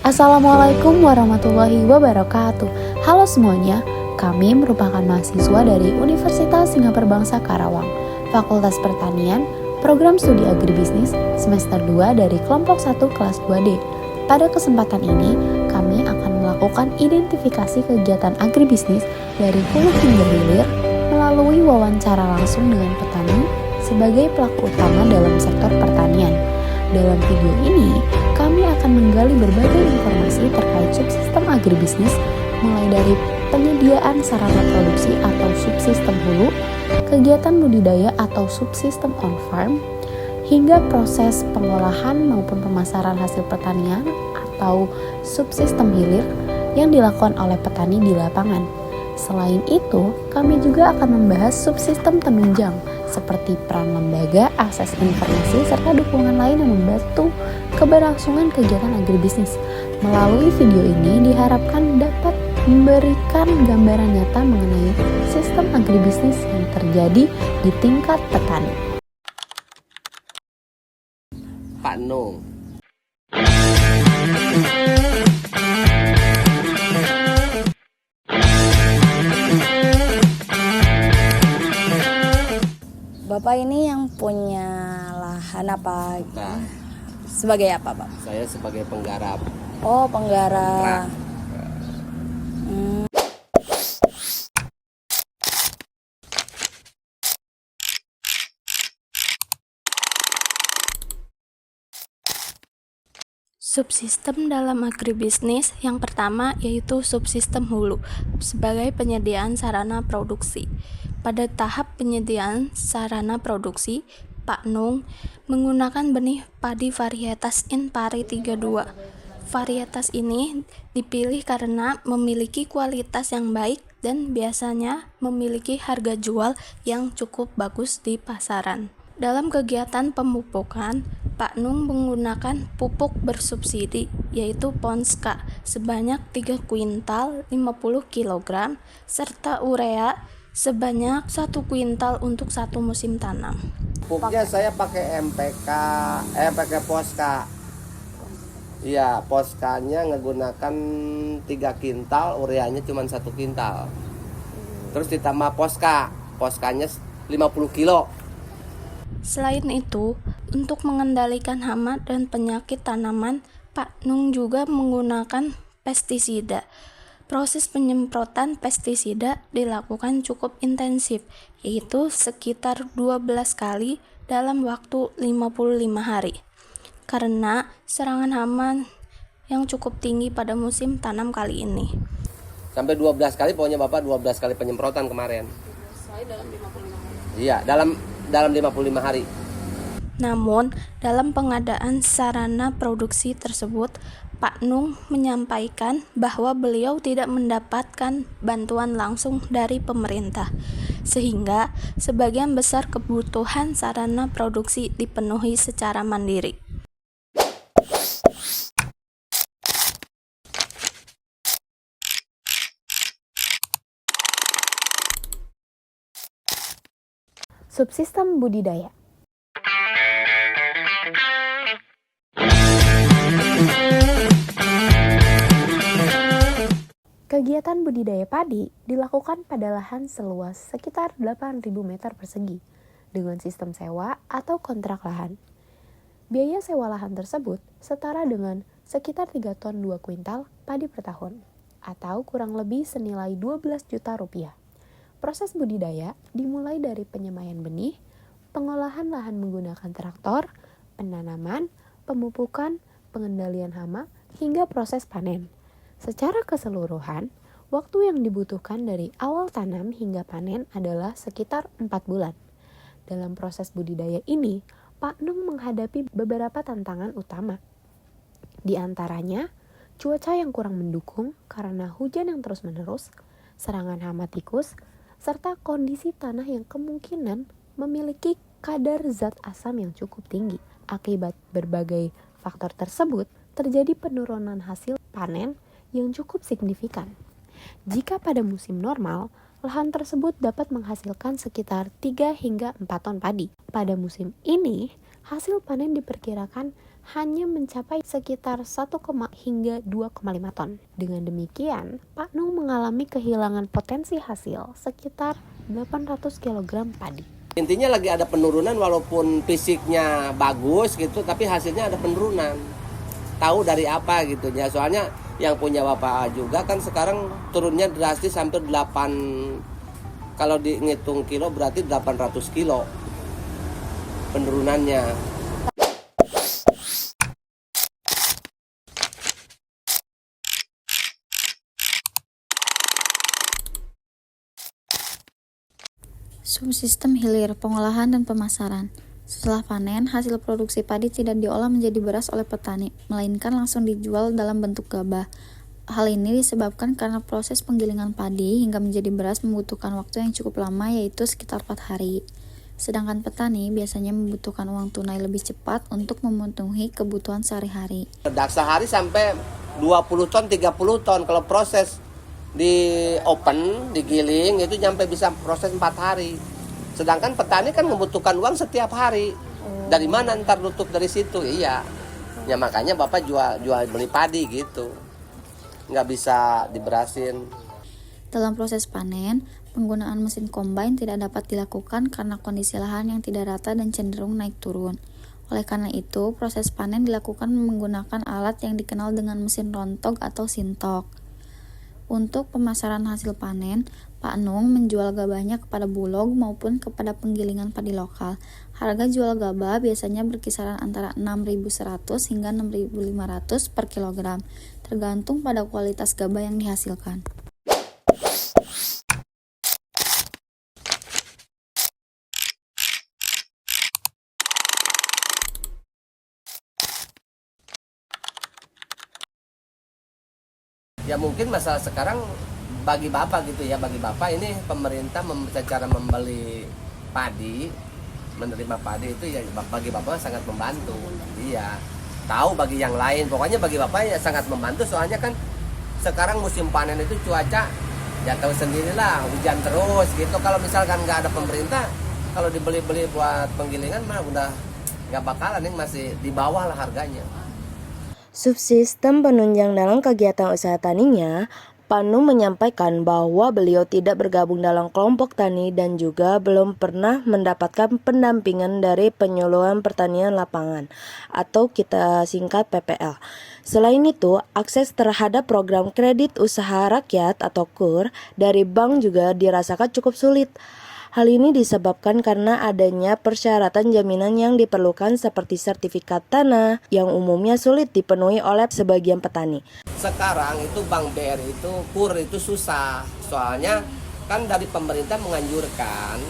Assalamualaikum warahmatullahi wabarakatuh. Halo semuanya, kami merupakan mahasiswa dari Universitas Singapura Bangsa Karawang, Fakultas Pertanian, Program Studi Agribisnis, semester 2 dari kelompok 1 kelas 2D. Pada kesempatan ini, kami akan melakukan identifikasi kegiatan agribisnis dari hulu hingga hilir melalui wawancara langsung dengan petani sebagai pelaku utama dalam sektor pertanian. Dalam video ini, kami akan menggali berbagai informasi terkait subsistem agribisnis, mulai dari penyediaan sarana produksi atau subsistem hulu, kegiatan budidaya atau subsistem on-farm, hingga proses pengolahan maupun pemasaran hasil pertanian atau subsistem hilir yang dilakukan oleh petani di lapangan. Selain itu, kami juga akan membahas subsistem penunjang seperti peran lembaga, akses informasi, serta dukungan lain yang membantu keberlangsungan kegiatan agribisnis. Melalui video ini diharapkan dapat memberikan gambaran nyata mengenai sistem agribisnis yang terjadi di tingkat petani. Pak Nung. Bapak ini yang punya lahan apa? Bukan. Sebagai apa, Pak? Saya sebagai penggarap. Oh, penggarap. Subsistem dalam agribisnis yang pertama yaitu subsistem hulu sebagai penyediaan sarana produksi. Pada tahap penyediaan sarana produksi, Pak Nung menggunakan benih padi varietas Inpari 32. Varietas ini dipilih karena memiliki kualitas yang baik dan biasanya memiliki harga jual yang cukup bagus di pasaran. Dalam kegiatan pemupukan, Pak Nung menggunakan pupuk bersubsidi yaitu Ponska sebanyak 3 kuintal 50 kg serta urea sebanyak 1 kuintal untuk satu musim tanam. Pupuknya saya pakai MPK, pakai Poska. Iya, Poskanya menggunakan 3 kintal, ureanya cuma 1 kintal. Terus ditambah Poska, Poskanya 50 kilo. Selain itu, untuk mengendalikan hama dan penyakit tanaman, Pak Nung juga menggunakan pestisida. Proses penyemprotan pestisida dilakukan cukup intensif, yaitu sekitar 12 kali dalam waktu 55 hari. Karena serangan hama yang cukup tinggi pada musim tanam kali ini. Sampai 12 kali, pokoknya Bapak 12 kali penyemprotan kemarin. Dalam 55 hari. Iya, dalam 55 hari. Namun, dalam pengadaan sarana produksi tersebut, Pak Nung menyampaikan bahwa beliau tidak mendapatkan bantuan langsung dari pemerintah, sehingga sebagian besar kebutuhan sarana produksi dipenuhi secara mandiri. Subsistem budidaya. Kegiatan budidaya padi dilakukan pada lahan seluas sekitar 8.000 meter persegi dengan sistem sewa atau kontrak lahan. Biaya sewa lahan tersebut setara dengan sekitar 3 ton 2 kuintal padi per tahun atau kurang lebih senilai 12 juta rupiah. Proses budidaya dimulai dari penyemaian benih, pengolahan lahan menggunakan traktor, penanaman, pemupukan, pengendalian hama, hingga proses panen. Secara keseluruhan, waktu yang dibutuhkan dari awal tanam hingga panen adalah sekitar 4 bulan. Dalam proses budidaya ini, Pak Nung menghadapi beberapa tantangan utama. Di antaranya, cuaca yang kurang mendukung karena hujan yang terus-menerus, serangan hama tikus, serta kondisi tanah yang kemungkinan memiliki kadar zat asam yang cukup tinggi. Akibat berbagai faktor tersebut, terjadi penurunan hasil panen yang cukup signifikan. Jika pada musim normal, lahan tersebut dapat menghasilkan sekitar 3 hingga 4 ton padi. Pada musim ini, hasil panen diperkirakan hanya mencapai sekitar 1, hingga 2,5 ton. Dengan demikian, Pak Nung mengalami kehilangan potensi hasil sekitar 800 kg padi. Intinya lagi ada penurunan, walaupun fisiknya bagus gitu, tapi hasilnya ada penurunan. Tahu dari apa gitu ya, soalnya yang punya Bapak juga kan sekarang turunnya drastis hampir 8, kalau dihitung kilo berarti 800 kilo penurunannya. Subsistem hilir, pengolahan dan pemasaran. Setelah panen, hasil produksi padi tidak diolah menjadi beras oleh petani, melainkan langsung dijual dalam bentuk gabah. Hal ini disebabkan karena proses penggilingan padi hingga menjadi beras membutuhkan waktu yang cukup lama, yaitu sekitar 4 hari. Sedangkan petani biasanya membutuhkan uang tunai lebih cepat untuk memenuhi kebutuhan sehari-hari. Sehari sampai 20 ton, 30 ton. Kalau proses di open, digiling, itu sampai bisa proses 4 hari. Sedangkan petani kan membutuhkan uang setiap hari. Dari mana ntar nutup dari situ? Iya. Ya makanya Bapak jual beli padi gitu. Nggak bisa diberasin. Dalam proses panen, penggunaan mesin combine tidak dapat dilakukan karena kondisi lahan yang tidak rata dan cenderung naik turun. Oleh karena itu, proses panen dilakukan menggunakan alat yang dikenal dengan mesin rontog atau sintok. Untuk pemasaran hasil panen, Pak Nung menjual gabahnya kepada Bulog maupun kepada penggilingan padi lokal. Harga jual gabah biasanya berkisaran antara 6.100 hingga 6.500 per kilogram, tergantung pada kualitas gabah yang dihasilkan. Ya mungkin masalah sekarang bagi Bapak gitu ya, bagi Bapak ini pemerintah secara membeli padi, menerima padi itu ya bagi Bapak sangat membantu. Iya. Tahu bagi yang lain, pokoknya bagi Bapak ya sangat membantu, soalnya kan sekarang musim panen itu cuaca ya tahu sendirilah, hujan terus gitu. Kalau misalkan nggak ada pemerintah, kalau dibeli-beli buat penggilingan mah udah nggak bakalan, ini masih di bawah lah harganya. Subsistem penunjang dalam kegiatan usaha taninya, Pak Nung menyampaikan bahwa beliau tidak bergabung dalam kelompok tani dan juga belum pernah mendapatkan pendampingan dari penyuluhan pertanian lapangan atau kita singkat PPL. Selain itu, akses terhadap program kredit usaha rakyat atau KUR dari bank juga dirasakan cukup sulit. Hal ini disebabkan karena adanya persyaratan jaminan yang diperlukan seperti sertifikat tanah yang umumnya sulit dipenuhi oleh sebagian petani. Sekarang itu Bank BRI itu KUR itu susah, soalnya kan dari pemerintah menganjurkan,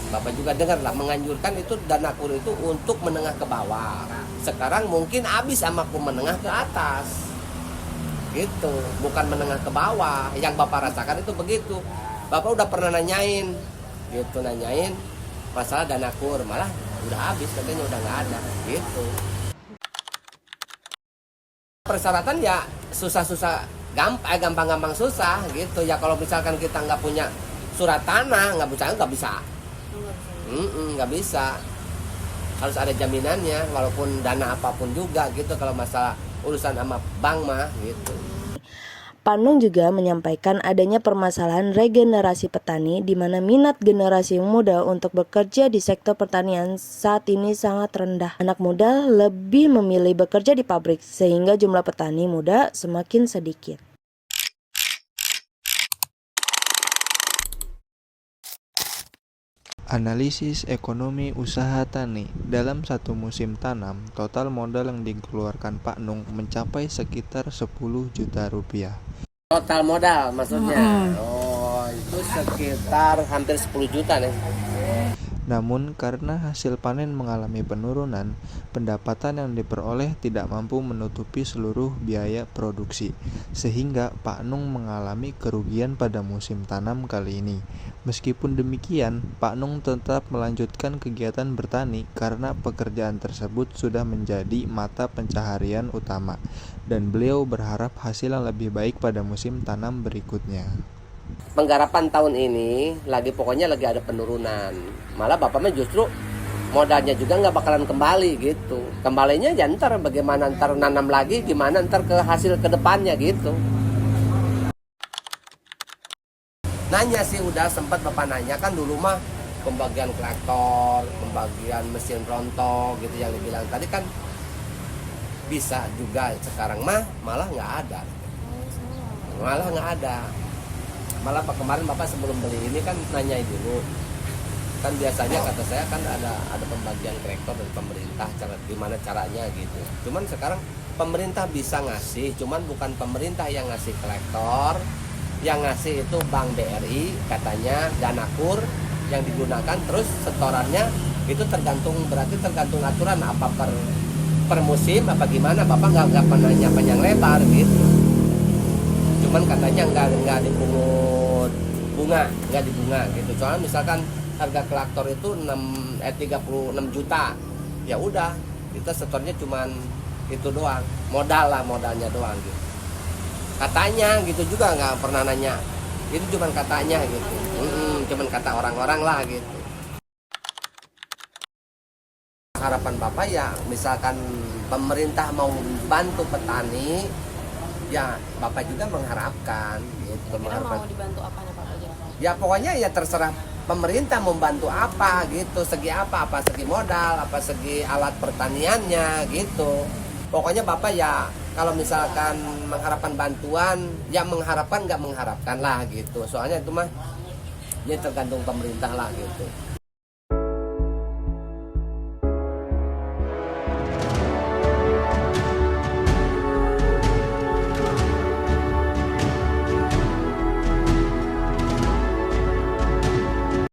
Bapak juga dengar lah, menganjurkan itu dana KUR itu untuk menengah ke bawah. Sekarang mungkin habis sama KUR menengah ke atas, gitu, bukan menengah ke bawah. Yang Bapak rasakan itu begitu. Bapak udah pernah nanyain masalah dana KUR, malah udah habis, katanya udah nggak ada gitu. Persyaratan ya susah-susah, gampang-gampang susah gitu ya. Kalau misalkan kita nggak punya surat tanah, nggak bisa, harus ada jaminannya walaupun dana apapun juga gitu. Kalau masalah urusan sama bank mah gitu. Pak Nung juga menyampaikan adanya permasalahan regenerasi petani di mana minat generasi muda untuk bekerja di sektor pertanian saat ini sangat rendah. Anak muda lebih memilih bekerja di pabrik sehingga jumlah petani muda semakin sedikit. Analisis ekonomi usaha tani. Dalam satu musim tanam, total modal yang dikeluarkan Pak Nung mencapai sekitar 10 juta rupiah. Total modal maksudnya? Oh, itu sekitar hampir 10 juta nih. Namun karena hasil panen mengalami penurunan, pendapatan yang diperoleh tidak mampu menutupi seluruh biaya produksi, sehingga Pak Nung mengalami kerugian pada musim tanam kali ini. Meskipun demikian, Pak Nung tetap melanjutkan kegiatan bertani karena pekerjaan tersebut sudah menjadi mata pencaharian utama, dan beliau berharap hasil yang lebih baik pada musim tanam berikutnya. Penggarapan tahun ini pokoknya lagi ada penurunan. Malah Bapak mah justru modalnya juga nggak bakalan kembali gitu. Kembalinya ya ntar bagaimana ntar nanam lagi, gimana ntar ke hasil kedepannya gitu. Nanya sih udah sempat bapak nanya kan dulu mah pembagian klaktor, pembagian mesin rontok gitu yang dibilang tadi kan bisa juga. Sekarang mah malah nggak ada, malah kemarin bapak sebelum beli ini kan nanyain dulu kan biasanya kata saya kan ada pembagian klaktor dari pemerintah, gimana caranya gitu. Cuman sekarang pemerintah bisa ngasih, cuman bukan pemerintah yang ngasih klaktor. Yang ngasih itu Bank BRI katanya, dana kur yang digunakan, terus setorannya itu tergantung aturan apa per musim apa gimana. Bapak nggak pernah panjang lebar gitu. Cuman katanya nggak dipungut bunga, nggak dibunga gitu. Soalnya misalkan harga klaktor itu 36 juta, ya udah kita setornya cuman itu doang, modalnya doang gitu. Katanya gitu juga, nggak pernah nanya, itu cuman katanya gitu, cuman kata orang-orang lah gitu. Harapan bapak ya misalkan pemerintah mau bantu petani, ya bapak juga mengharapkan gitu. Mau dibantu apanya Pak aja? Ya pokoknya ya terserah pemerintah membantu apa gitu, segi apa segi modal, apa segi alat pertaniannya gitu. Pokoknya bapak ya kalau misalkan mengharapkan bantuan, ya mengharapkan nggak mengharapkan lah gitu. Soalnya itu mah ya tergantung pemerintah lah gitu.